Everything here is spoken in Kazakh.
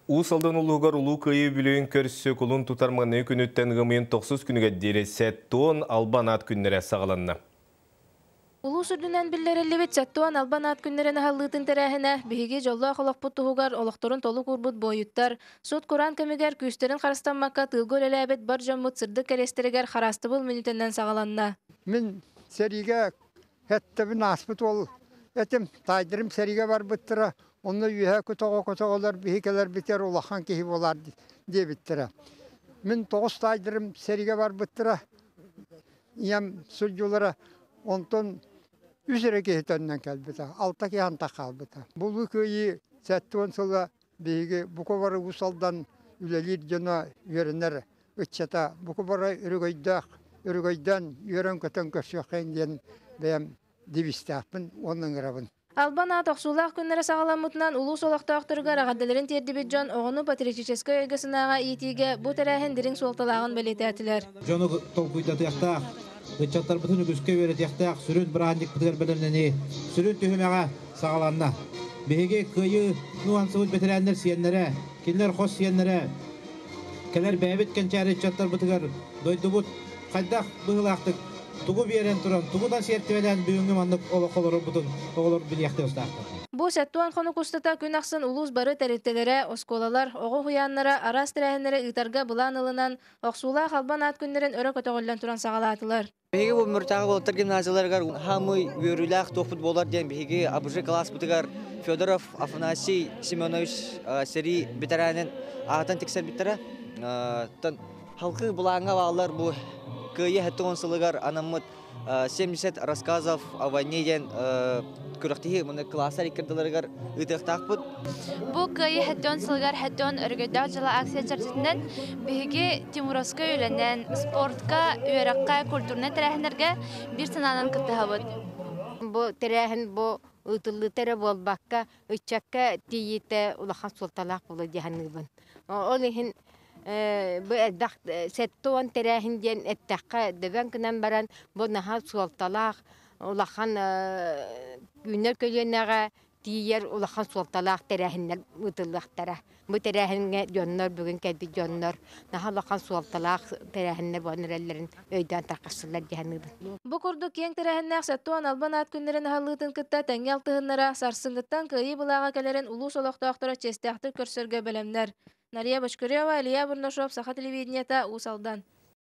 Усалдан улугар улу кыйы бүлөйін көрсі кулун тутарманы күнүттен гымыйын 9 күніге дересет тон албан ат күннері сағаланна. Улуу сүрдүнен биллереллебит саттуан албан ат күннерен халлытын терәһенә биһиги жолла холокпут туһугар олохторун толу курбут бойуттар суд Куран кемигер күстерин харыстанмакка тылгөл эләбет бар жоммут сырды керестерегер харастыбыл минутеннен сагаланна. Мен сериге хәттебин аспыт ол этим тайдырым сериге бар биттера. Онны үйе көтөголөр бихикелер битер улахан кихи болар дебиттера. Мен 9 тайдырым сериге бар биттера. Ям сүлжулара онтон üzere kehitenden kelbita, alta kehanta kalbita. Bulu köyü settüön sola bigi bu kovarı usaldan ülelir jana yörenler ıçata bu kovarı ürgöydän yören kötön köşöken diyen benim divistapın onun grabın. Албан ат оксулах күннере сагаламмытынан улуу солохтоохторугар агадаларын тердибит жон оҕону патриотической өйгөсүнага иитиге бу терээхин дириң суолталагын белететилер. Жону толкуйда тяхта Гычаттар бүтүн үгүскө берет яктак сүрүн бирандик битер белемнени сүрүн түһүмәгә сагаланна. Беге кыйы нуансыбыт бетерәннәр сиеннәре, кинләр хос сиеннәре. Келәр бәбит кенчәре чаттар битер дойдубут кайдак быгылактык тугу берен туран тугудан сертебелән бүгүнгө мандык олоколор бутун оголор бил якты устакта. Бу сәттуан хонукустата күн аксын улус бары тәреттелере, осколалар, оғы хуяннара, арас тирәһеннәре ытарга булан ылынан, оксула халбан ат күннәрен өрө көтөгөллән туран сагалатылар. Биһиги бу муртагы болтыр гимназияларга хамы вөрүләх топут болар дигән биһиги абыжы класс бутыгар Федоров Афанасий Семенович сери битерәнен атын тексер битерә. Тан халкы буланга балар бу кыйы хәттон сылыгар анамыт 70 рассказов о войне дигән күрәктәге моны класслар икердиләргә ытыктакбыт. Бу кыйы хәттон сылыгар хәттон өргәдә җыла акция чарчысыннан биһиги Тимуровская өйләнән спортка, үәрәккә, культурны тәрәһенәргә бир сананан кытабыт. Бу тәрәһен бу ытылы тәрә булбакка, үчәккә тиете улахан султалак булды дигәннән. Ол иһин бу эддак сеттон терәһин дигән эттәккә дәвән кенән баран бу наһа султалак улахан күннәр көлөнәгә тиер улахан султалак терәһиннәр ытыллактара. Бу терәһингә җоннар бүген кәби җоннар наһа улахан султалак терәһиннәр бонрәлләрен өйдән тақасылар дигәннән. Бу курдук кең терәһеннәк саттуан албан ат күннәрен халлытын кытта тәңгәл тыһыннара сарсыңгыттан кыйы булага келерен улуу солохтоохтора честәхтер көрсөргө белемнәр. Нария Башкирова, Илья Бурнашов, Саха телевидениета, Усалдан.